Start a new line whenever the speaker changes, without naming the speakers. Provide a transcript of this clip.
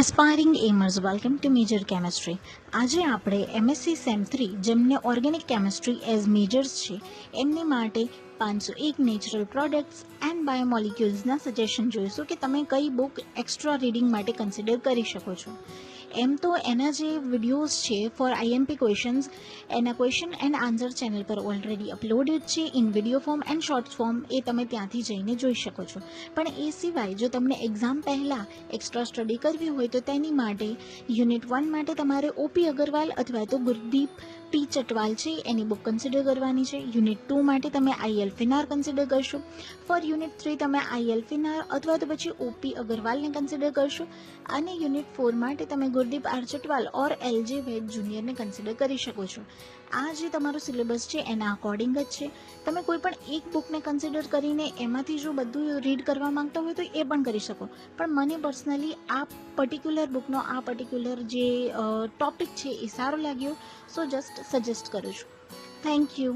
Aspiring aimers welcome to major chemistry. આજે આપણે MSc same 3 જેમને ઓર્ગેનિક કેમેસ્ટ્રી એઝ મેજર્સ છે એમની માટે 501 નેચરલ પ્રોડક્ટ્સ એન્ડ બાયોમોલિક્યુલ્સના સજેશન જોઈશું કે તમે કઈ બુક એક્સ્ટ્રા રીડિંગ માટે કન્સિડર કરી શકો છો. એમ તો એના જે વિડીયોઝ છે ફોર IMP ક્વેશ્ચન્સ એના ક્વેશ્ચન એન્ડ આન્સર ચેનલ પર ઓલરેડી અપલોડેડ છે in video form and short form, એ તમે ત્યાંથી જઈને જોઈ શકો છો. પણ એ સિવાય જો તમને એક્ઝામ પહેલાં એક્સ્ટ્રા સ્ટડી કરવી હોય તો તેની માટે યુનિટ 1 માટે તમારે OP અગરવાલ અથવા તો ગુરદીપ T ચટવાલ છે એની બુક કન્સિડર કરવાની છે. યુનિટ 2 માટે તમે IL ફિનાર કન્સિડર કરશો. ફોર યુનિટ 3 તમે IL ફિનાર અથવા તો પછી OP અગરવાલને કન્સિડર કરશો. અને યુનિટ 4 માટે તમે ગુરદીપ R ચટવાલ ઓર LJ વેદ જુનિયરને કન્સિડર કરી શકો છો. આ જે તમારો સિલેબસ છે એના અકોર્ડિંગ જ છે. તમે કોઈ પણ એક બુકને કન્સિડર કરીને એમાંથી જો બધું રીડ કરવા માંગતા હોય તો એ પણ કરી શકો. પણ મને પર્સનલી આ પર્ટિક્યુલર બુકનો આ પર્ટિક્યુલર જે ટોપિક છે એ સારો લાગ્યો, સો જસ્ટ સજેસ્ટ કરું છું. Thank you.